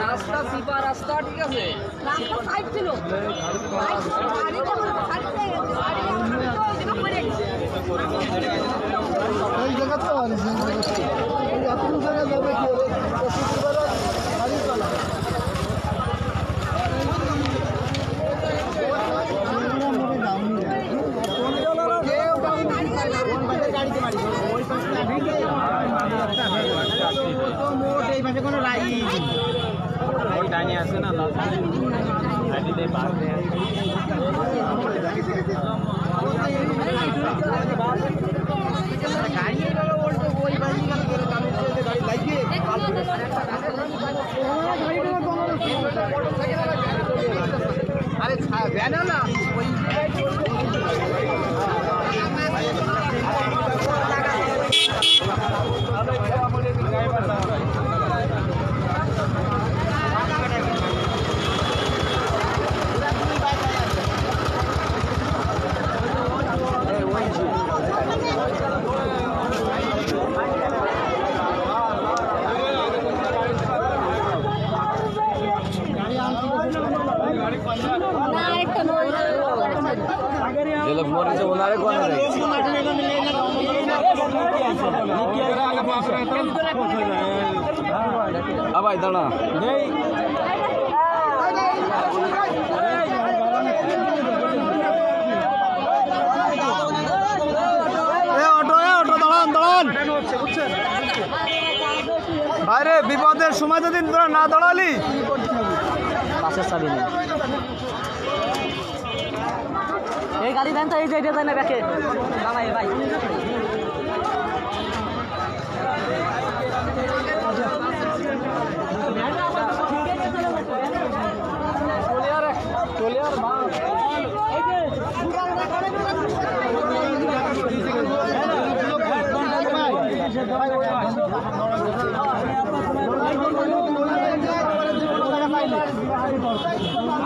রাস্তা সিপা রাস্তা ঠিক আছে রাস্তা সাইড ছিল এই জায়গা তো আর এই এত জায়গা যাবে কি গাড়ি চলা কোনো ডাইনি আছে না আরে ভ্যান না ভাই দাঁড়া বাইরে বিপদের সময় যদি তোরা না দাঁড়ালি বাসের চাবি নেই এই গাড়ি দেন তো এই যে এটা দেন না ব্যাকে দাঁড়াই ভাই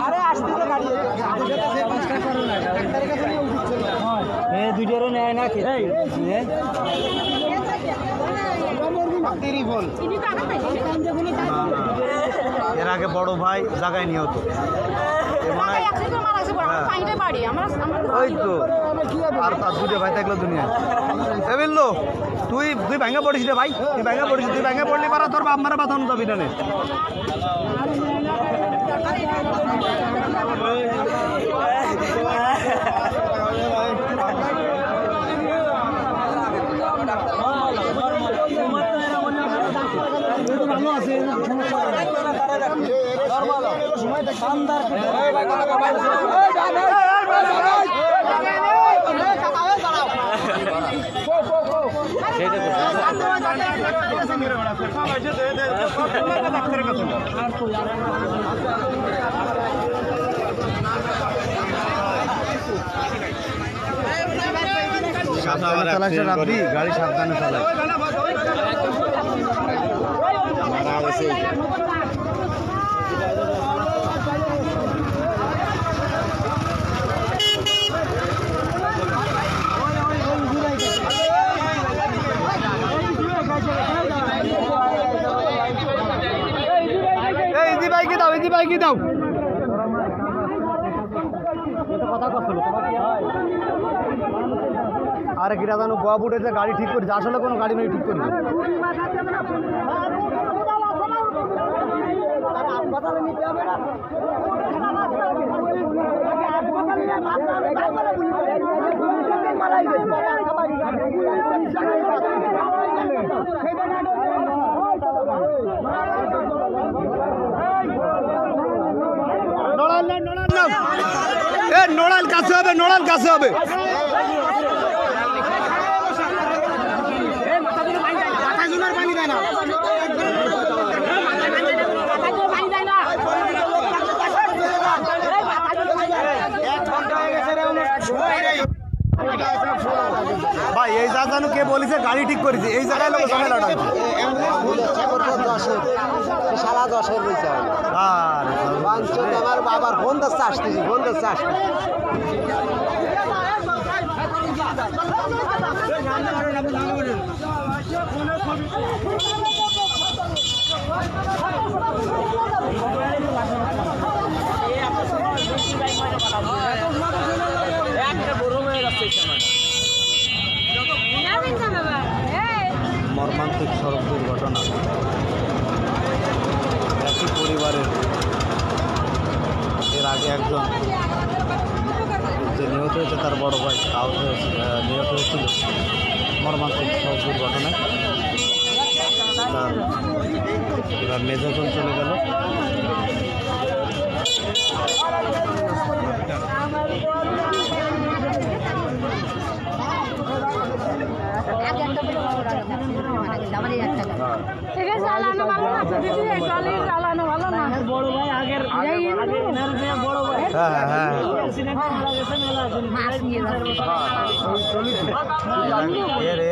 আরে আসতে তো গাড়ি দুইটারও নেয় না এর আগে বড় ভাই জায়গায় নিহত ওই তো আর তার দুটো ভাই থাকলো দুনিয়ায় বললো তুই ভাঙা পড়িস রে ভাই তুই ভাঙা পড়লি পারা তোর বাপ মারা বাঁধানো যাবি না ভালো আছে গাড়ি সাবধানে চালায় ইজি বাইকে দাও আরে কিরা জানো গোয়া বুটেছে গাড়ি ঠিক করেছে আসলে কোনো গাড়ি মেয়ে ঠিক করেছে নোড়াল কাছে হবে নোড়াল কাছে হবে ভাই এই জায়গা কে বলেছে গাড়ি ঠিক করেছে এই জায়গায় লোক ঝামেলাটা সারা 10-এর রয়েছে আমার বাবার ফোন দিচ্ছে আসতেছি আসতেছি যখন চলে গেল।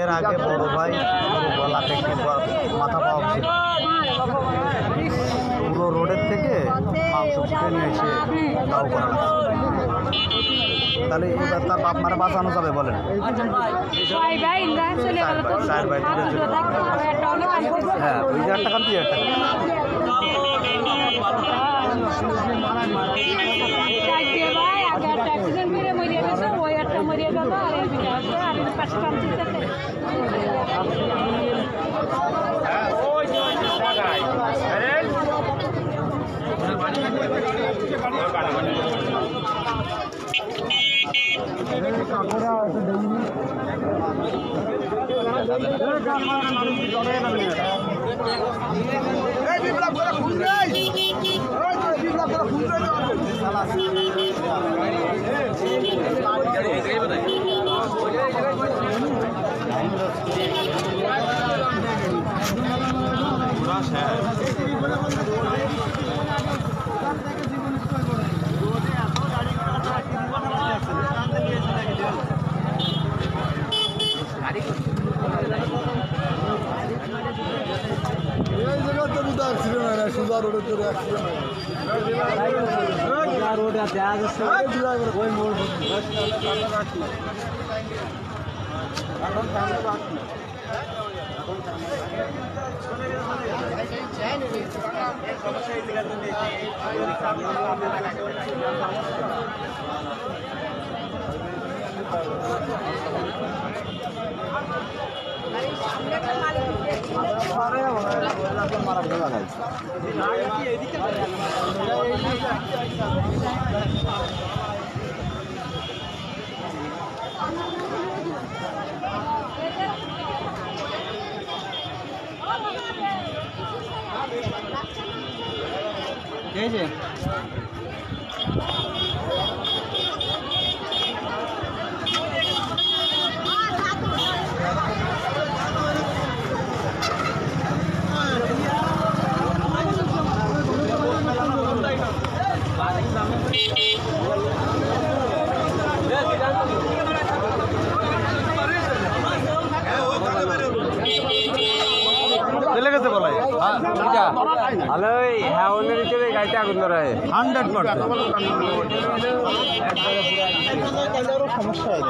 এর আগে বড় ভাই গলা থেকে মাথা পাওয়া ছিল, পুরো রোডের থেকে মাংস ফুটে নিয়ে এসে দাও করা লাগছে। তাহলে এবার তার বাপ মারা বাঁচানো যাবে বলেন? হ্যাঁ, ওই 1000 টাকা 3000 টাকা এই যে গেছে বলাই ভালো হ্যাঁ অন্যের হিসেবে গাড়িতে আগুন ধরায় 100% সমস্যা হয়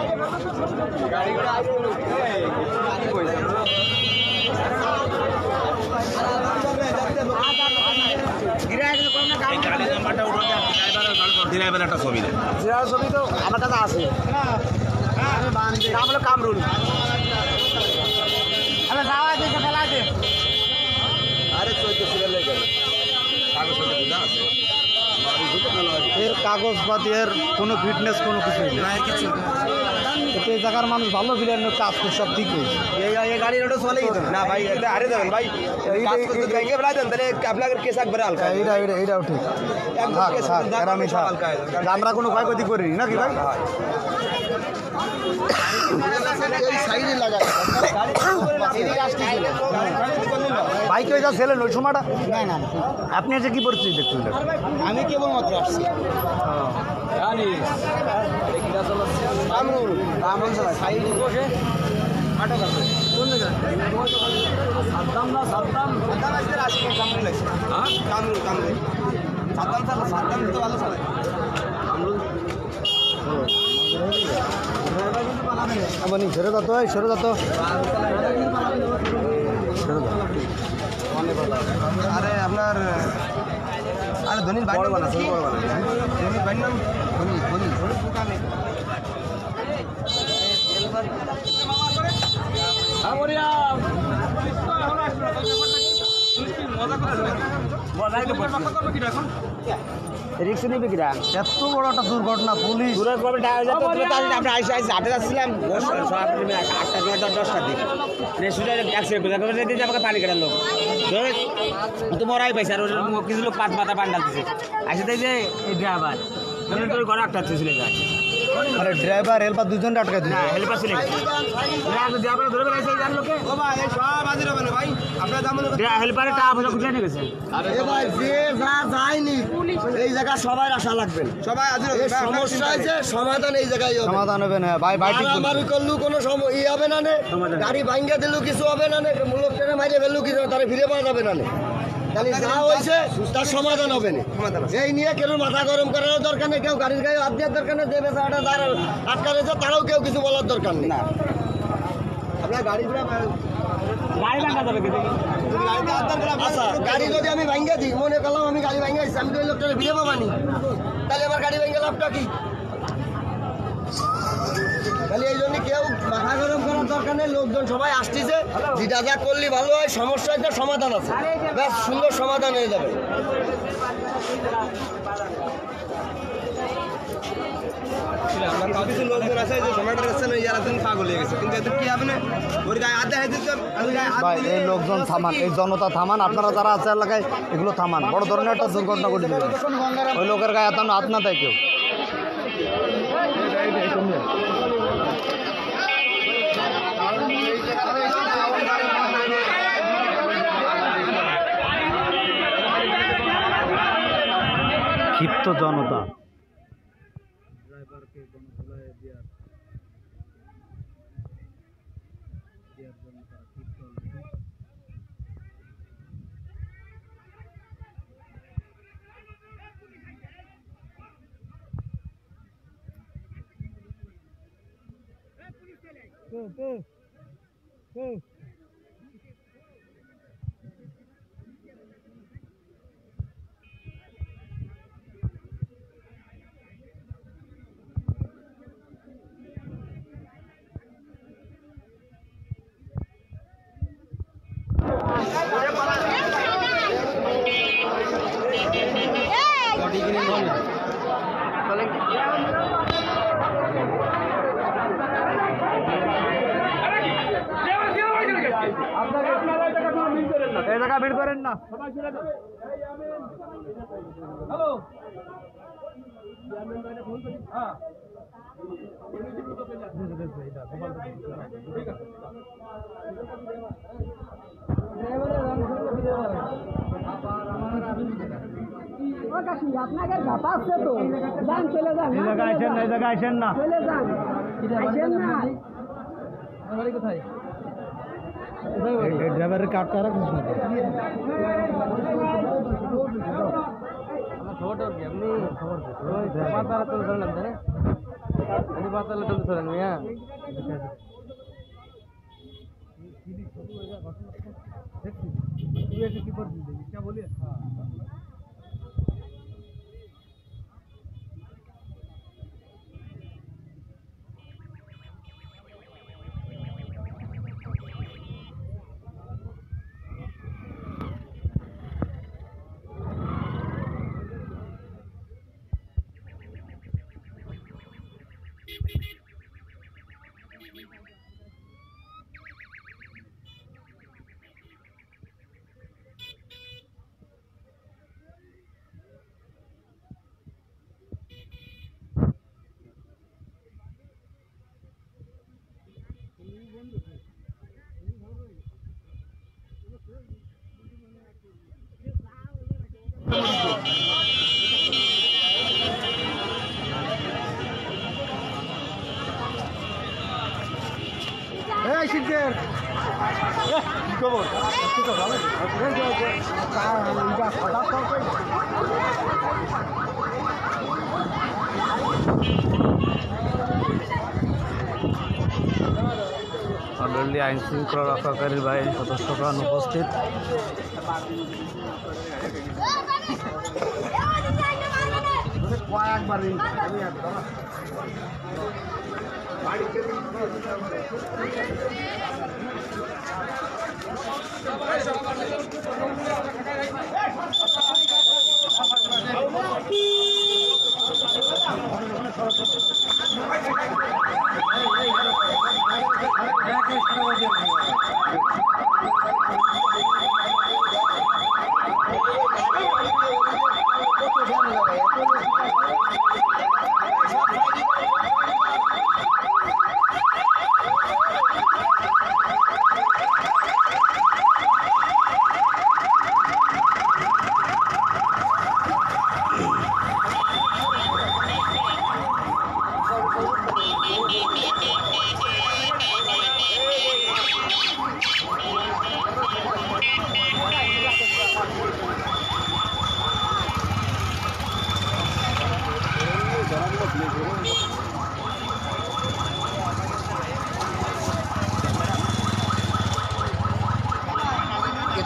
ছবি তো আমার কাছে আছে নাম হলো কামরুল এর কাগজপাতি এর কোনো ফিটনেস কোনো কিছু নেই কিছু। এই জায়গার মানুষ ভালো বিলেন কাজ করে সব ঠিক হয়েছে। এই গাড়ি রোডে চলে না ভাই, আরে দেবেন ভাই ব্যাংকে বেলা দেন তাহলে আপনার কেস একবারে হালকা। এইটাও ঠিক, আমরা কোনো ক্ষয়ক্ষতি করিনি নাকি ভাই? বাইকে যা ছেলেন ওই সময়টা না আপনি এসে কি পরিস্থিতি দেখছেন? আমি কেবলমাত্র আসছি। ছেড়ে দাও তো, ছেড়ে দাও তো। আরে আপনার আরে ধনির বাইর বানা ধনির বাইর নাম ধনি ধনি রিক্স নিবি কিরা এত বড় একটা দুর্ঘটনা পুলিশ আমরা হাঁটে যাচ্ছিলাম 8টা 10টার দিকে আমাকে পানি কাটার লোক তো মরাই পাইছে আর কিছু লোক পাঁচ মাথা পান ডালতেছে আসে তাই যে এই ড্রাইভার ঘরে একটা ছিল মানে ড্রাইভার হেল্পার দুজনটা আটকা দিল না হেল্পার চলে গেছে ধরে বেড়াইছে এই লোকে হেল্পারে টাকা পয়সা খুঁজে নিয়ে গেছে ভাই যে যা যায়নি এই জায়গা সবাই আসা লাগবেন সবাই সমস্যা আছে সমাধান এই জায়গায় হবে সমাধান হবে না ভাই ভাই ঠিক মারামারি করলু কোনো ই হবে না নে গাড়ি ভাঙ্গা দিলু কিছু হবে না নে লোক টেনে মারিয়ে ফেললু কিছু তারা ফিরে পাওয়া যাবে না নে খালি যা হয়েছে তার সমাধান হবে না এই নিয়ে কেউ মাথা গরম করার দরকার নেই কেউ গাড়ির গায়ে হাত দেওয়ার দরকার নেই যে বেচারাটা যারা আটকা রয়েছে তারাও কেউ কিছু বলার দরকার নেই আপনার গাড়ি গাড়ি ভাঙা যাবে কিন্তু আচ্ছা গাড়ি যদি আমি ভাঙ্গা দিই মনে করলাম আমি গাড়ি ভাঙ্গা দিচ্ছি আমি তো ওই লোকটা ফিরে পাবানি তাহলে আমার গাড়ি ভেঙে লাভটা কি তাহলে এই জন্য কেউ মাথা গরম করার দরকার নেই লোকজন সবাই আসতেছে যেটা যা করলে ভালো হয় সমস্যা একটা সমাধান আছে বেশ সুন্দর সমাধান হয়ে যাবে কিছু লোকজন আছে যে সময়টার কাছে ইয়ার একজন পাগল হয়ে গেছে কিন্তু এদের কি হবে না ওর গায়ে হাত দেখাই দিতে ভাই এই লোকজন থামান এই জনতা থামান আপনারা যারা আছে এলাকায় এগুলো থামান বড় ধরনের একটা দুর্ঘটনা ঘটে দিবে ওই লোকের গায়ে হাত না দেয় কেউ ক্ষিপ্ত জনতা ড্রাইভারকে গণধোলায় দেওয়ার জন্য তারা ক্ষিপ্ত এই জায়গা ভিড় করেন না হ্যালো আপনাকে ঝাপা আছে তো যান চলে যান এই জায়গা আসেন না এই জায়গা আসেন না চলে যান আসেন না কোথায় ড্রাইভারের কার্ডটা রাখিস না আমার খবরটা কি আপনি পাতালা তুলে ধরলাম তাই না আমি পাতালা তুলে ধরলাম হ্যাঁ কি করবি বলি এই শিখের কি খবর অলরেডি আইন শৃঙ্খলা রক্ষাকারী বাহিনীর সদস্যগণ উপস্থিত কয়েকবার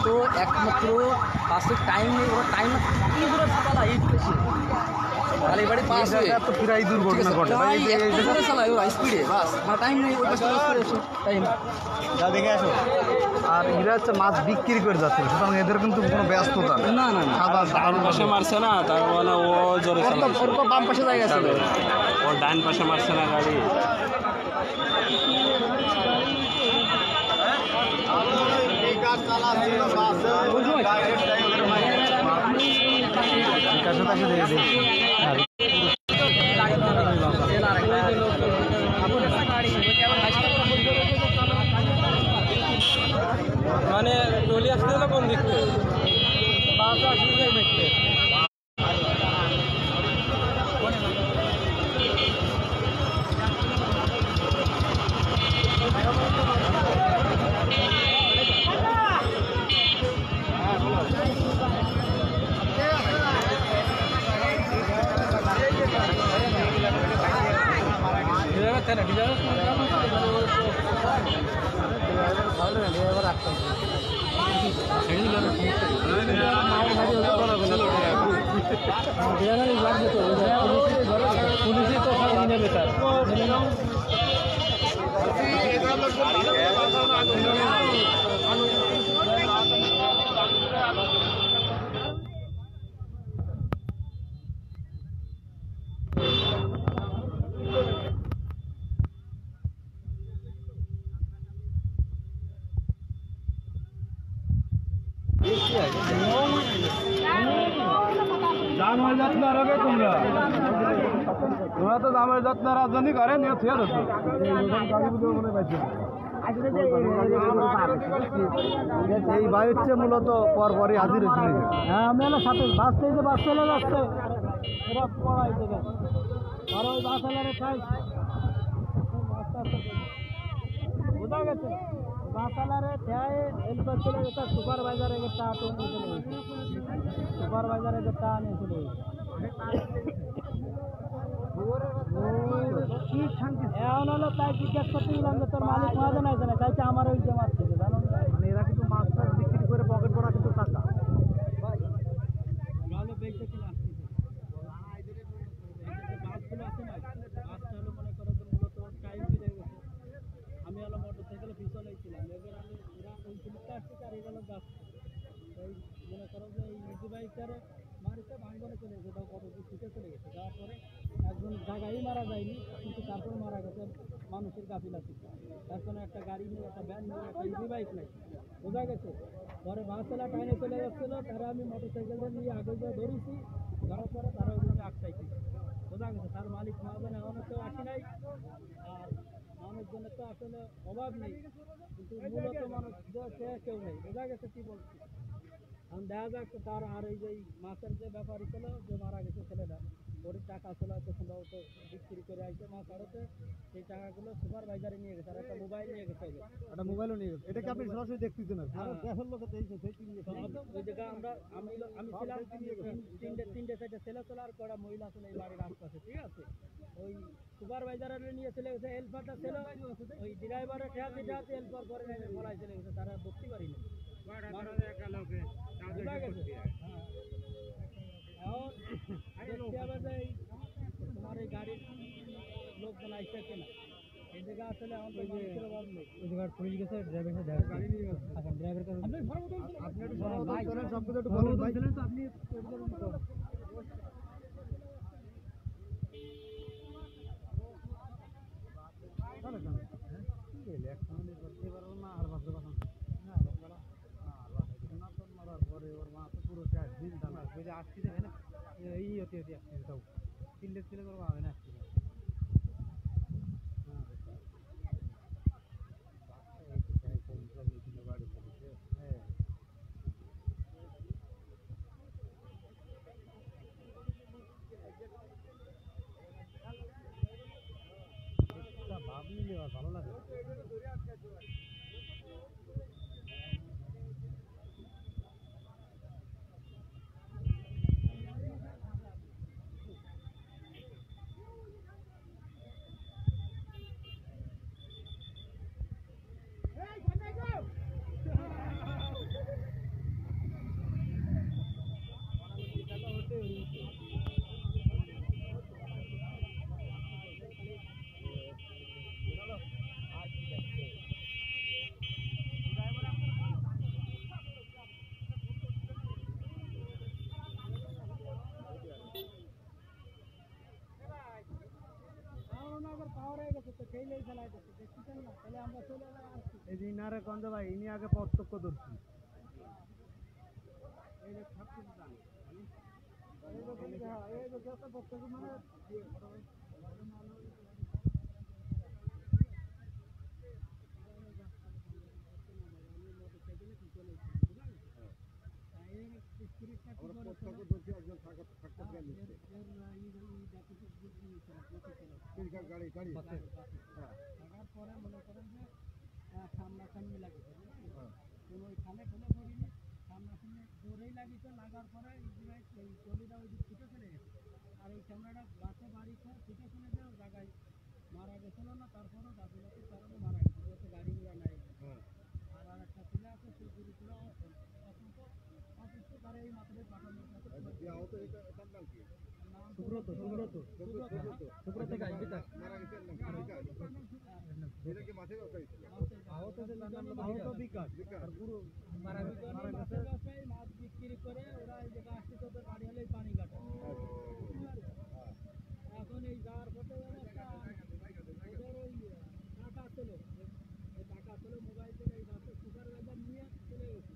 তো একমাত্র বাসের টাইম নেই, ওরা টাইম কি করে চালা এই বেশি খালি বাড়ি পাস হয়ে তো প্রায় দুর্ঘটনা ঘটে ভাই, একটু করে চালায় ওরা স্পিডে, বাস মানে টাইম নেই, ওই পাশে লস করে এসে টাইম যা দেখে আসো। আর এরা হচ্ছে মাছ বিক্রি করে যাচ্ছে, সুতরাং এদের কিন্তু কোনো ব্যস্ততা নেই। না না না সাদা সাধারণ পাশে মারছে না, তার মানে ও জোরে চালাচ্ছে। ওর তো বাম পাশে জায়গা ছিল, ওর ডান পাশে মারছে না গাড়ি। কাছে কাছে দিয়ে দিই। মানে টলি আসতে হলো কোন দিক থেকে, বাস আসতে দেখতে পুলিশই তো নেবে তার জামাই যত্ন রাখবে তোমরা, তোমরা তো জামাই যত্ন রাজধানী করেন থিয়ে ধরছো। এই ভাই হচ্ছে মূলত পরপরই হাজির হয়েছিল। হ্যাঁ আমি হলো সাথে বাস থেকে বাস চলে যাচ্ছে, এরা পড়াই দেবে আর ওই বাস এলারে খাই বোঝা গেছে, বাস এলারে খেয়ে হেল্পার চলে গেছে, সুপারভাইজার এগে টা নিয়ে চলে গেছে, সুপারভাইজার এগে টা নিয়ে চলে গেছে। এখন হলো তাই জিজ্ঞেস করতে গেলাম যে তোর মালিক মাঝে নাই জানে, তাইতে আমার ওই যে মাছ থেকে জানো মানে এরা কিন্তু মাছ টাছ বিক্রি করে পকেট ভরা কিন্তু টাকা। ভালো বেঁচে কিনা আসতেছে বাসগুলো আছে না, বাসটা হলো মনে করো যে মূলত টাইম ফিরে গেছে, আমি হলো মোটর সাইকেলে পিছনে ছিলাম, এবার আমি ওরা ওই জিনিসটা আসতেছে আর এগুলো বাস এই মনে করো যে এই ইজি বাইকারে মারিতে ভাঙনে চলে গেছে, তাও কত দূর ছুটে চলে গেছে, যাওয়ার পরে একজন জায়গায় মারা যায়নি কিন্তু তারপরে মারা গেছে মানুষের গাফিলাতি, তার জন্য একটা গাড়ি নিয়ে একটা ভ্যান নিয়ে একটা ইজি বাইক নাই, বোঝা গেছে। পরে বাসওয়ালা টাইনে চলে যাচ্ছিল, তারা আমি মোটর সাইকেলটা নিয়ে আগে গিয়ে ধরেছি, ধরার পরে তারা ওই জন্য আটকাইছি, বোঝা গেছে। তার মালিক মহাজন এখনও তো আসি নাই, আর মানুষজনের তো আসলে অভাব নেই, কিন্তু মূলত মানুষ কেউ নেই, বোঝা গেছে কি বলছি। এখন দেখা যাক তার আর এই যে মাছের যে ব্যাপারই ছিল যে মারা গেছে ছেলেটা, ওর টাকা ছিল হয়তো সম্ভবত বিক্রি করে আসছে মাছ আড়তে, সেই টাকাগুলো সুপারভাইজারে নিয়ে গেছে, আর একটা মোবাইল নিয়ে গেছে, একটা মোবাইলও নিয়ে গেছে। এটা কি আপনি সরাসরি দেখতেছেন না? ওই জায়গা আমি ছিলাম তিনটে সাইডে ছেলে ছিল আর কটা মহিলা ছিল এই বাড়ির আশপাশে, ঠিক আছে। ওই সুপারভাইজারের নিয়ে চলে গেছে, হেল্পারটা ছিল ওই ড্রাইভারের ঠেয়াতে ঠেয়াতে হেল্পার করে পড়াই চলে গেছে, তারা বকতে পারিনি। বোঝা গেছে? এখন দেখতে হবে যে তোমার এই গাড়ির লোকজন আসছে কিনা, আসলে আমার তো মানুষের অভাব নেই ওই জায়গায় পুলিশ গেছে ড্রাইভারের সাথে দেখা গাড়ি নিয়ে গেছে আচ্ছা ড্রাইভারের কাছে আপনি একটু সর্বদা চলেন সব কিছু একটু বলুন ভাই তো আপনি চলে চলে হ্যাঁ কি গেলে এক সামনে করতে পারবো না আর বাসে কথা না বাবা না তো মারার পরে ওর মা তো পুরো শেষ দিন দানা বেজে আসছি দেখেন এই হতে হতে আসছি তাও চিল্লে চিল্লে করবো হবে না আসছি ভাব নিলে ভালো লাগে এই যে ইনারে কন্দ ভাই ইনি আগে প্রত্যক্ষ ধরছি সামনাসামনি লাগিয়েছে কোনো ওইখানে কোনো করিনি সামনাসামনি জোরেই লাগিয়েছে লাগার পরে এই গলিটা ওই দিক ছুটে চলে গেছে আর এই ক্যামেরাটা গাছে বাড়িতে ছুটে চলে যায় জায়গায় মারা গেছিল না তারপরেও গাফিলতির কারণে মারা গেছে ওতে গাড়ি ঘোড়া নাই আর একটা ছেলে আছে সেই গুরুগুলো অসুস্থ তারা এই মাত্রায় পাঠানোর সুব্রত সুব্রত সুব্রত গাই বিকাশ আহত বিকাশ আর গুরু মারা গেছে মাছ বিক্রি করে ওরা এই জায়গা আসতে তোদের বাড়ি হলেই পানি কাটে এখন এই যাওয়ার পথে ওদের ওই টাকা ছিল এই টাকা ছিল মোবাইল ছিল এই মাসে সুপারভাইজার নিয়ে চলে গেছে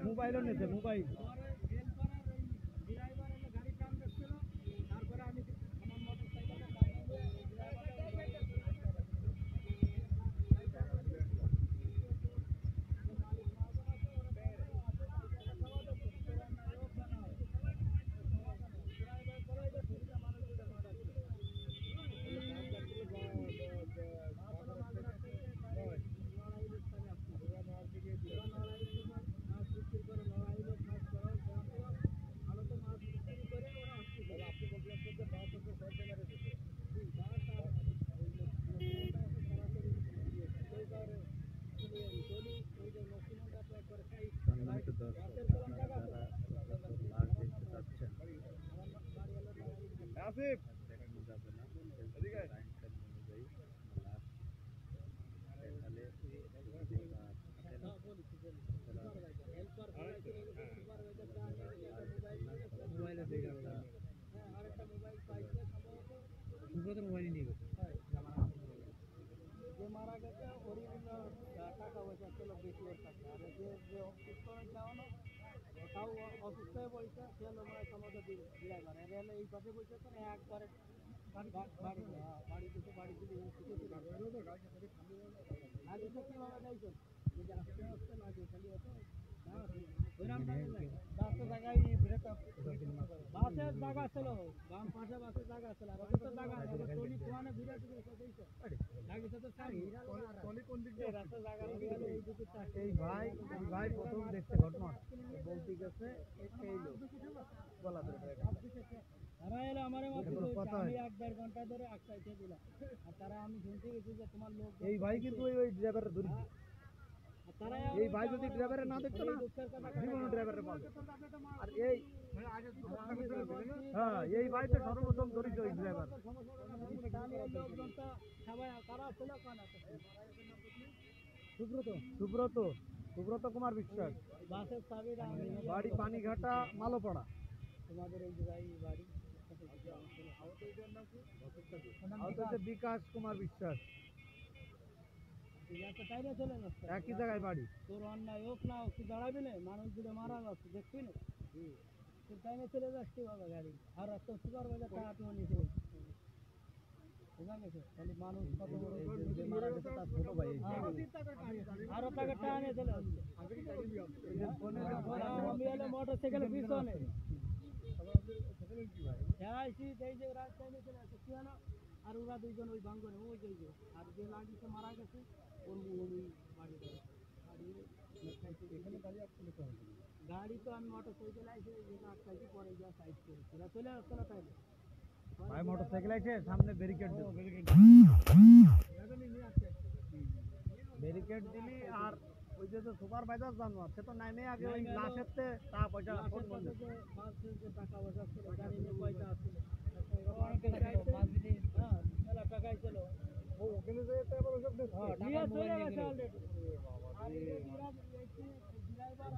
মোবাইলও নিয়েছে মোবাইল আসিফ মোবাইল নিয়ে গেছে যে মারা গেছে ওরই টাকা পয়সা ছিল বেশি ওর কাছে আর যে অসুস্থ হয়ে যাওয়ানো তাও অসুস্থ হয়ে পড়েছে সে হলো মানে সমস্ত ড্রাইভার এর হলে এই পাশে বসে তো একবারে বাড়ি থেকে বাড়ি থেকে আগে তো কীভাবে যাইছো যদি আস্তে আস্তে লাগে খালি হতো বাসের জায়গায় ব্রেকআপ বাসের জায়গা ছিল বাম পাশে বাসের জায়গা ছিল আর ওদের জায়গা টনি কোয়ানে ঘুরে লাগিয়েছে তো সারি টনি কোন দিক দিয়ে রাস্তা জায়গা এই দিকে এই ভাই প্রথম দেখতে ঘটনা বলতে গেছে এই লোক বলা তারা এলো আমার মতো আমি 1-1.5 ঘন্টা ধরে আটকাইতে দিলাম আর তারা আমি শুনতে গেছি যে তোমার লোক এই ভাই কিন্তু ওই ড্রাইভারের ধরে এই ভাই যদি ড্রাইভারে না দেখতো না জীবন ড্রাইভারের পাবে আর এই হ্যাঁ এই বাড়িতে সর্বপ্রথম জড়িত এই ড্রাইভার। সুব্রত সুব্রত সুব্রত কুমার বিশ্বাস, বাসের চাবিটা বাড়ি পানিঘাটা মালোপাড়া। তোমাদের এই জায়গায় বাড়ি আহত হচ্ছে বিকাশ কুমার বিশ্বাস, তাই না চলে যাচ্ছে একই জায়গায় বাড়ি। তোর অন্যায় হোক না হোক তুই দাঁড়াবি না, মানুষ যদি মারা যাচ্ছে দেখবি না, তুই টাইমে চলে যাস কিভাবে গাড়ি, আর তোর সুপারভাইজার টাকা তুই নিয়েছিল বুঝা গেছে, তাহলে মানুষ কত বড় যে মারা গেছে তার ছোট ভাই আরো টাকা টাকা নিয়ে চলে আসছে। আমি এলে মোটর সাইকেলের পিছনে এই যে রাস্তায় চলে আসছে কি না, আর ওরা দুইজন ওই ভাঙ্গনে ওই যে আর যে লাগিয়েছে মারা গেছে ওর ওই বাড়ি গাড়ি তো আমি মোটর সাইকেল আইসে আটকাইছি, পরে যা সাইড করেছি ওরা চলে আসছে না তাই ভাই মোটর সাইকেল আছে সামনে ব্যারিকেড ব্যারিকেড দিলি, আর ওই যে সুপারভাইজার জানোয়ার সে তো নামে আগে ওই লাশের টাকা পয়সা ফোন বন্ধ। টাকা পয়সা ছিল গাড়ি নিয়ে পয়সা আসছিল টাকাই ছিল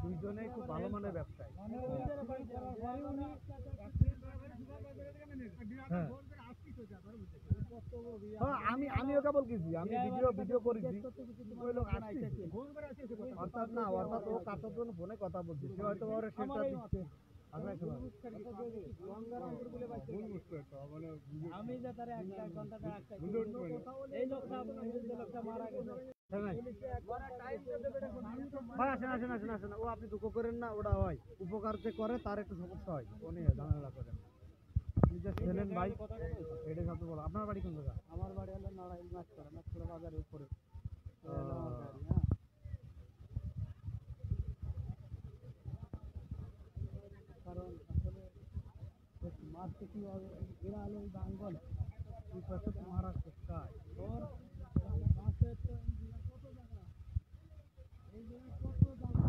দুইজনেই খুব ভালো মানের ব্যবসায়ী। আমি ওকে বলছি, আমি ভিডিও করেছি, অর্থাৎ না অর্থাৎ ও কাটার জন্য ফোনে কথা বলছি, সে হয়তো ওর সেন্টার দিচ্ছে। আমি যে তার এক ঘন্টা এই লোকটা মারা গেছে। ভাই আসেন আসেন আসেন আসেন, ও আপনি দুঃখ করেন না, ওটা হয় উপকার যে করে তার একটু সমস্যা হয়, ও নিয়ে ঝামেলা করেন। আপনি যে ছিলেন ভাই এটাই সবচেয়ে বড়। আপনার বাড়ি কোন জায়গা? আমার বাড়ি হলো নারায়ণ মাছখোলা বাজারের উপরে। কারণ আসলে মাছটা কি হবে, এরা হলো ওই বাঙ্গল এই পাশে তো মহারাষ্ট্র কাজ ওর মাছের তো কত জায়গা, এই জায়গায় কত জায়গা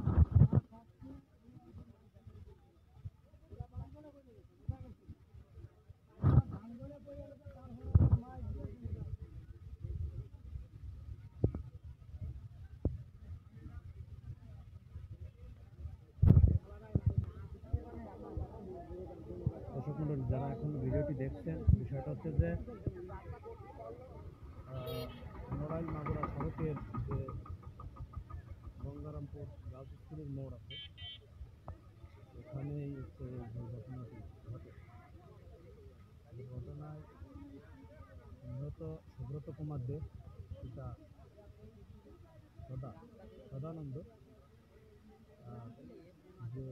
দর্শক মণ্ডলী যারা এখন ভিডিওটি দেখছেন, বিষয়টা হচ্ছে যে নড়াইল মাগুরা সড়কের যে গঙ্গারামপুর গার্লস স্কুলের মোড় আছে, এখানেই হচ্ছে এই দুর্ঘটনাটি ঘটে। এই ঘটনায় নিহত সুব্রত কুমার দে, পিতা সদানন্দ, যে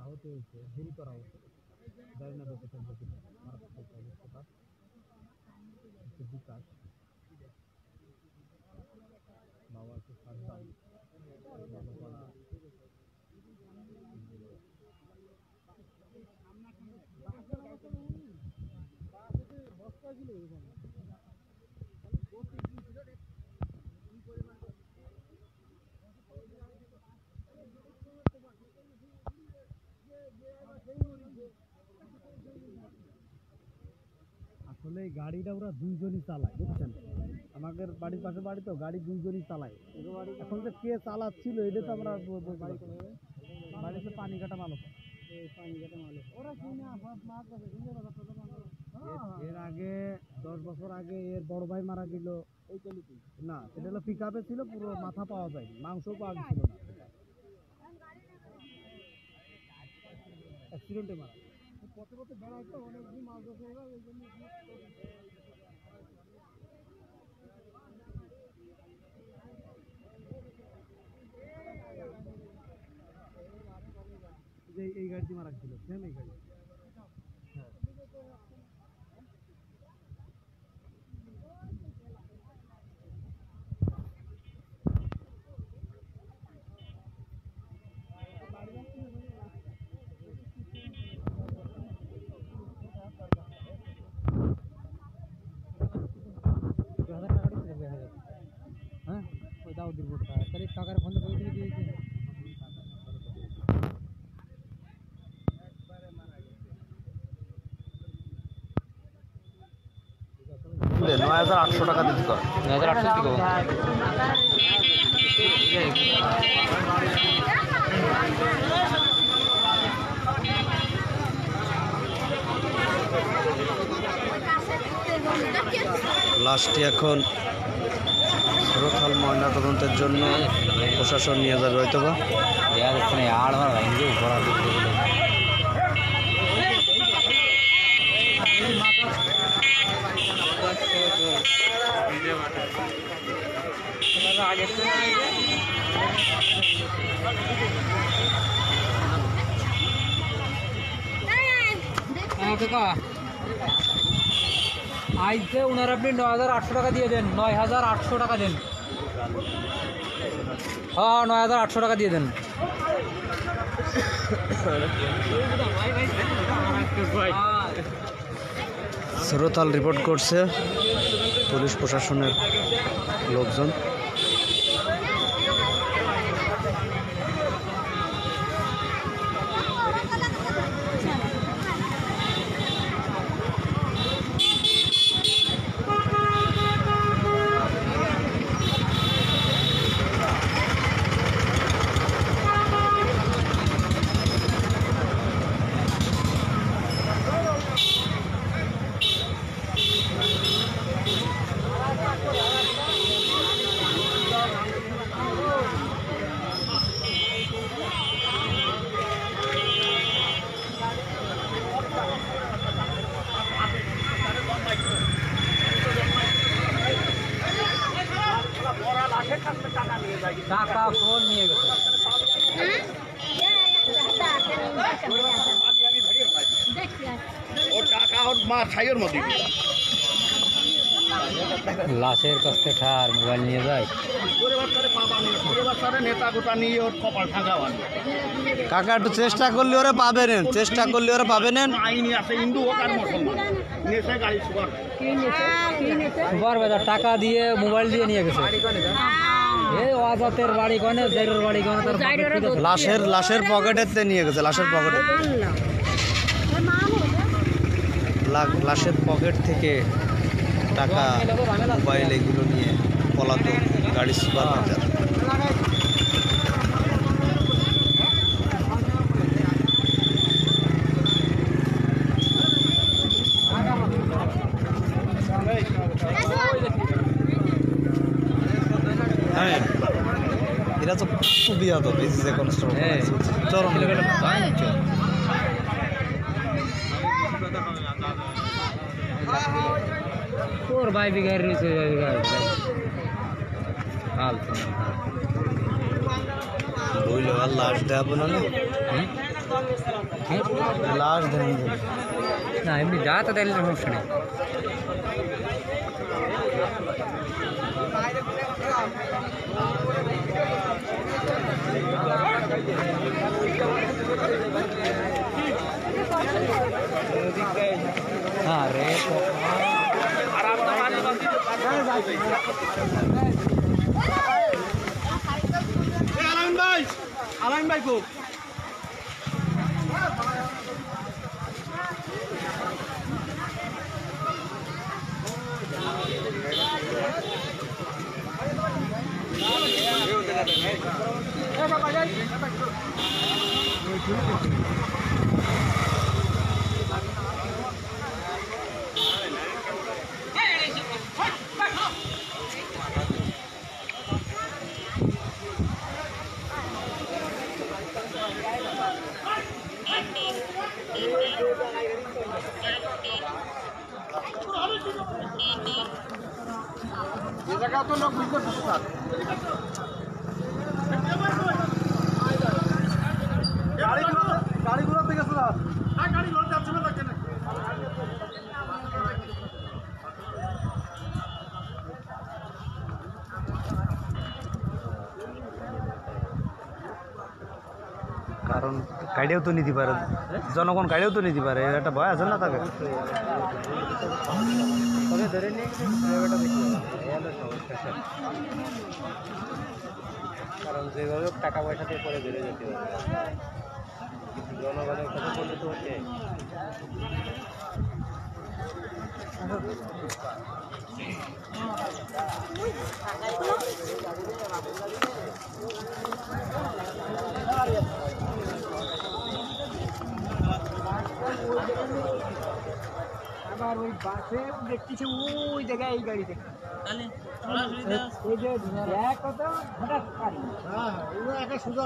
আহত হয়েছে গুরুতর আহত, জানি না বেঁচে থাকবে কিনা, মারাত্মক অবস্থাটা হচ্ছে বিকাশ, বাবা হচ্ছে সাদ্দাম, মালোপাড়া আসলে এই গাড়িটা ওরা দুইজনই চালায়, বুঝছেন, আমাদের বাড়ির পাশে বাড়ি তো, গাড়ি দুইজনই চালায়। এখন যে কে চালাচ্ছিল এটা তো আমরা বাড়িতে পানিঘাটা মালোপাড়া। এর আগে 10 বছর আগে এর বড় ভাই মারা গেল, না সেটা হলো পিক আপে ছিল, পুরো মাথা পাওয়া যায়, মাংসও পাওয়া গেছিল না, অ্যাক্সিডেন্টে মারা। পথে পথে বেড়াইতো অনেকদিন মাছ ধরতে ওই জন্য এই গাড়ি মারা ছিল, সেম এই গাড়ি। হ্যাঁ ওই দাউদের বোর্ডটা তার টাকার ফোন করে দিয়েছে। 9,800 টাকা দিতে হবে। 9,800 দিতে হবে। লাশটি এখন সুরতহাল ময়না তদন্তের জন্য প্রশাসন নিয়ে যাবে হয়তো বা। আজকে ওনার আপনি 9,800 টাকা দিয়ে দেন। 9,800 টাকা দেন। হ্যাঁ 9,800 টাকা দিয়ে দেন। সুরতহাল রিপোর্ট করছে পুলিশ প্রশাসনের লোকজন। টাকা ফোন নিয়ে গেছে। লাশের কাছ থেকে ঠার মোবাইল নিয়ে যায়। কাকা একটু চেষ্টা করলে ওরা পাবেন, চেষ্টা করলে ওরা পাবেন। বাজার টাকা দিয়ে মোবাইল দিয়ে নিয়ে গেছে। এই অজাতের বাড়ি কনে, জাইরের বাড়ি কনে, তার লাশের পকেটেতে নিয়ে গেছে। লাশের পকেটে, লাশের পকেট থেকে টাকা, মোবাইল এগুলো নিয়ে পলাতক গাড়ি সুপার বাজার। হ্যাঁ, এরা তো খুবই আদব। এই যে কনস্টেবল চরম তোর ভাই বিঘার রয়েছে। বইল আর লাশ দেখাবো না, লাশ দেন না এমনি যা তো তাইলে সমস্যা নেই। আরে আলাইন ভাই খুব গাড়িগুলো থেকে গাড়ি লোড যাচ্ছে না কেন? কারণ গাড়িও তো নিতে পারে, জনগণ গাড়িও তো নিতে পারে, একটা ভয় আছে না তাকে। কারণ যেভাবে টাকা পয়সা দিয়ে পরে বেড়ে যেতে হবে, জনগণের কথা বলতে তো হচ্ছে। আবার ওই বাসে দেখতেছে ওই জায়গায় এই গাড়ি দেখতে তাহলে ওই যে এক কথা হঠাৎ গাড়ি হ্যাঁ ওই একটা সুজা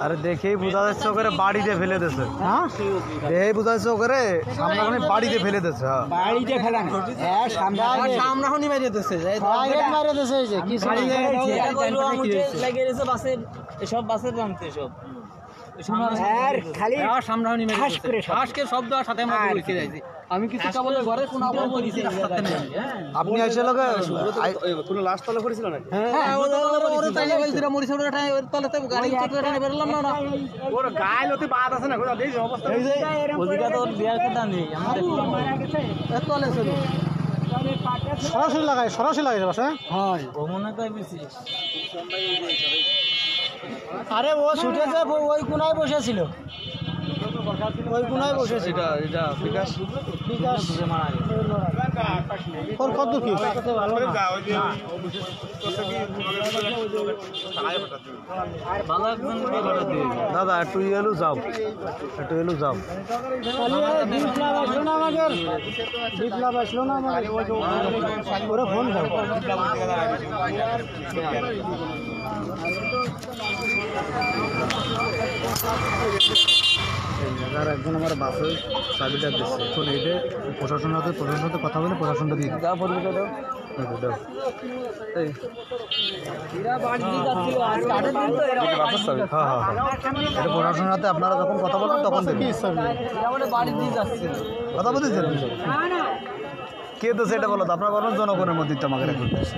আরে দেখেই বোঝা যাচ্ছে ওকে বাড়িতে ফেলে দিয়েছে। হ্যাঁ দেখেই বোঝা যাচ্ছে ওকে সামনাখানি বাড়িতে ফেলে দিয়েছে। হ্যাঁ বাড়িতে ফেলা হ্যাঁ সামনাখানি মেরে দিয়েছে মেরে দিয়েছে এই যে কি লাগিয়ে দিয়েছে বাসের এসব বাসের নামতে সব খালি সামনাখানি মেরে শ্বাসকে শব্দ আর সাথে আমরা লিখে যাইছি। আমি কিছু বলে ঘরে কোন আবহাওয়া বলেছি আপনি এসে লোকে কোনো লাশ তলে করেছিল না? হ্যাঁ ওরে তাইলে বলছিল মরিছে ওরে টাই ওর তলে তো গাড়ি চেক করে বেরলাম না ওর গায়ে লতে বাদ আছে না কোথা দেই অবস্থা এই যে ওদিকে তো বিয়ার কথা নেই আমাদের তলে ছিল সরাসরি লাগাই বাসা হ্যাঁ ভ্রমণে তো বেশি আরে ও ছুটেছে ওই কোনায় বসেছিল ওই কোনায় বসেছিল এটা বিকাশ ওর কত কি দাদা একটু এলু যাও বিপ্লব আসলো না আমাদের ওরে ফোন করো একজন আমার বাসে চাবিটা দিচ্ছে এখন এইটা প্রশাসনের সাথে কথা বলে প্রশাসনটা দিয়ে দাও পরিচিত দাও এটা প্রশাসনের হাতে আপনারা যখন কথা বলবেন তখন দেখবেন কথা বলতেছেন কে তো সেটা বলো তো আপনারা বলেন জনগণের মধ্যে আমাকে রেকর্ড করছে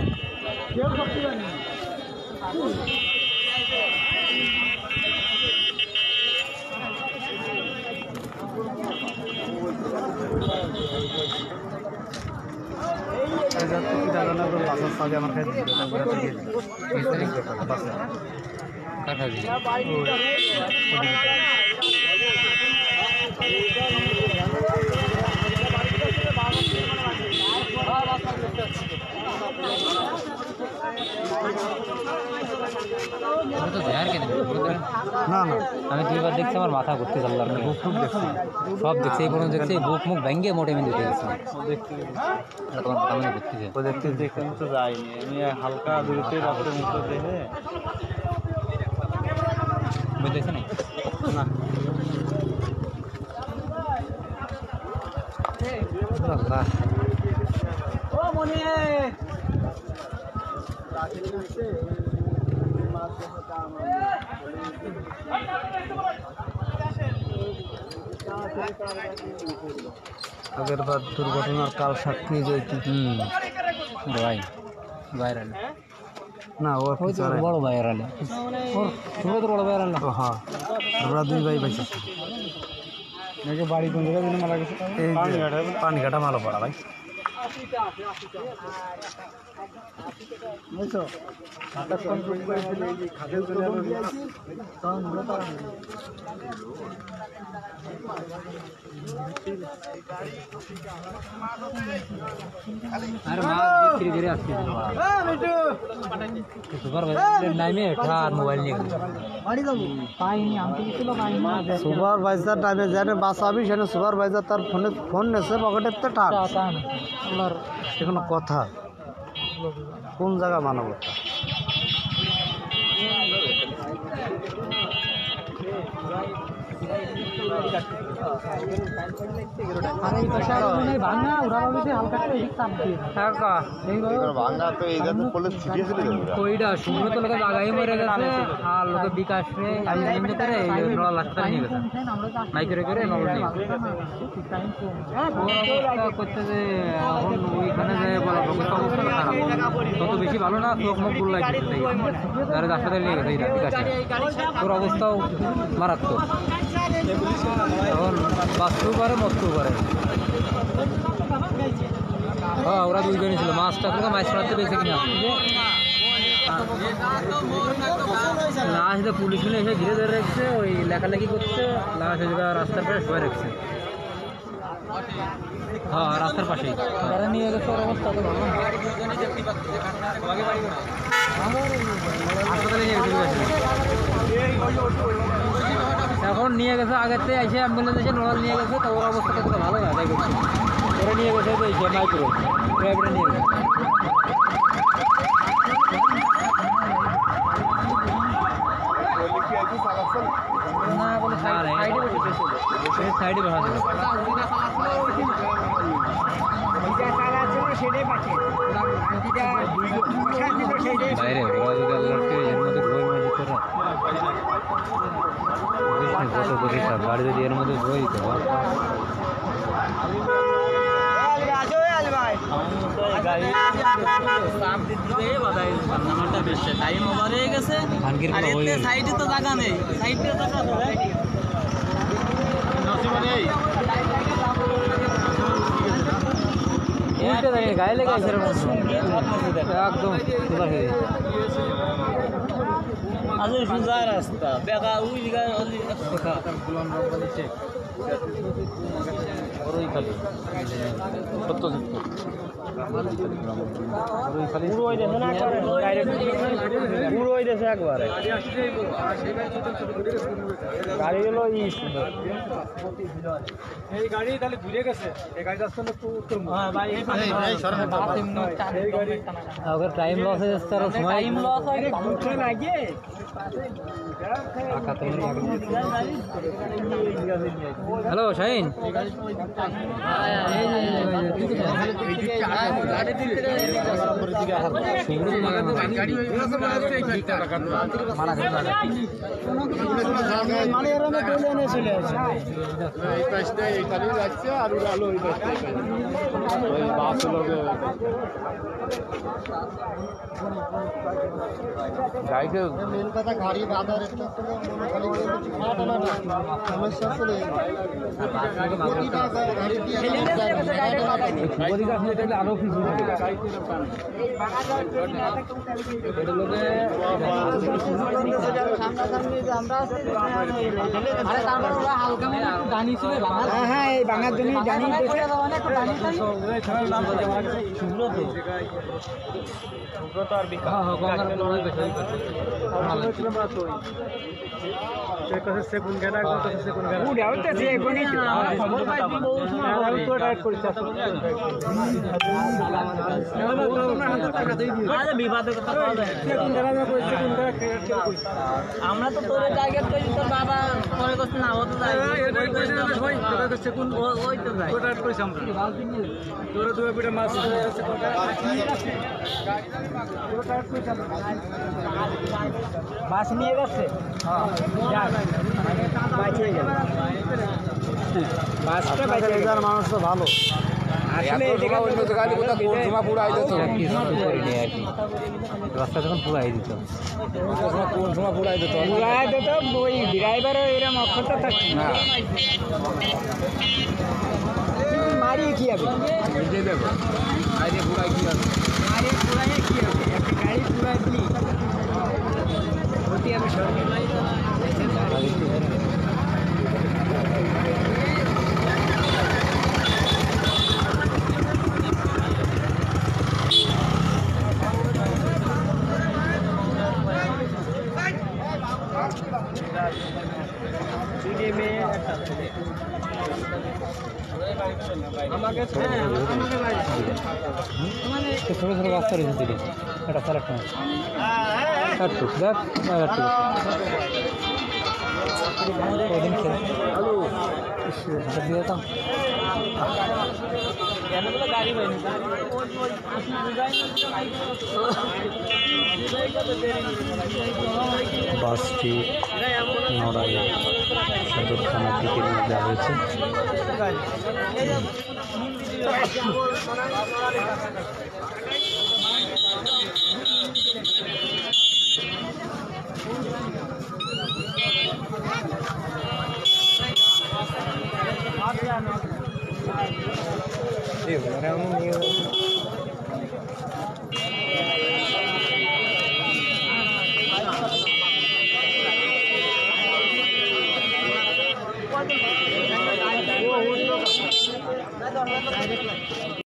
আমার না না আমি দুইবার দেখছি আমার মাথা ঘুরতে চাল্লাম বুক টুক দেখছি সব দেখছি এই পর্যন্ত দেখছি বুক মুখ ভেঙে মোটে আমি দেখে গেছি তোমার মাথা মানে ঘুরতেছে ও দেখতে দেখতে তো যাইনি আমি হালকা দূরতে রাস্তার মুখে দেখে বুঝতেছে না ও মনে আগের বার দুর্ঘটনার কাল সাক্ষী যেটি ভাই ভাইরাল না ও বড় ভাইরাল ওর বড় ভাইরাল হ্যাঁ আমরা দুই ভাই পাইছি বাড়ি কোন জায়গায় মারা গেছে এই পানিঘাটা মালো পড়া ভাই আরে মা বিক্রি করে আসছে সুপার নাইমে আর মোবাইল নিয়ে পাইনি আমি তো কিছু পাইনি সুপারভাইজার টাইমে যেন বাঁচাবি সেখানে সুপারভাইজার তার ফোন নেছে পকেটের তো টাকা কোনো কথা কোন জায়গা মানবতা ওইটা শুকনো তো লোকে জাগাই মরে গেছে আর লোকে বিকাশ নিয়ে গেছে মাইকে করে নল নিয়ে করতে যে এখন ওইখানে যে বলা অবস্থা খারাপ তত বেশি ভালো না চোখ মুখ গুলো লাগছে যারা হাসপাতালে নিয়ে গেছে বিকাশে তোর অবস্থাও মারাত্মক এখন বাঁচতেও পারে মরতেও পারে হ্যাঁ ওরা দুইজনই ছিল মাছটা মাছ মারতে পেয়েছে কিনা লাস্ট পুলিশ মিলে এসে ঘিরে ধরে রেখেছে, ওই লেখালেখি করছে, লাস্ট রাস্তার পাশে শুয়ে রেখেছে। হ্যাঁ, রাস্তার পাশেই তারা নিয়ে গেছে। ওর অবস্থা তো ভালো, হাসপাতালে নিয়ে গেছে। এখন নিয়ে গেছে, আগের থেকে এসে অ্যাম্বুলেন্স এসে নোড়াল নিয়ে গেছে, তো ওর অবস্থা তো ভালো না, তাই করছে। ওরা নিয়ে গেছে তো এসে মাইক্রো প্রাইভেটে নিয়ে গেছে। না বলে সাইডে বসা ছিল। বাইরে ওরা যদি আল্লাহকে এর মধ্যে বই মানে দিত না, কত কোটি সব গাড়ি যদি এর মধ্যে বই দিত। সাইডে তো জায়গা নেই, সাইডে গায়ে লেগে আছে একদম সোজা রাস্তা বেকা ওই পুরোই দেশে একবারে গাড়ি হলো এই গাড়ি তাহলে ঘুরে গেছে, এই গাড়ি আসতে একটু উত্তর টাইম লস হয়ে যাচ্ছে, আর সময় টাইম লস হয় লাগে। হ্যালো শাহিন, মেন কথা গাড়ি বাঁধার একটা সমস্যা ছিল। আরো কিছু হ্যাঁ এই বাঙার জন্য জানি সেগুন গেলা সেগুন গেলা আমরা তো তোর জায়গা তৈরি, তোর বাবা মনে করছে না ও তো বাস নিয়ে গেছে। মানুষ তো ভালো রাস্তা যখন পুরাই দিত, কোন সময় পুরাই দিত ওই ড্রাইভারও এরকম অক্ষরটা থাকছে না। মারিয়ে কি হবে, পুরাই কি হবে, মারিয়ে পুরাই কি হবে, গাড়ি পুরাই দিই আমি সরকার ছোটো ছোটো রাস্তা রয়েছে দিকে, এটা স্যার একটা দেখ ওদিন দিয়ে যেতাম। বাসটি নড়াই সদর থানার দিকে নিয়ে যাওয়া হয়েছে।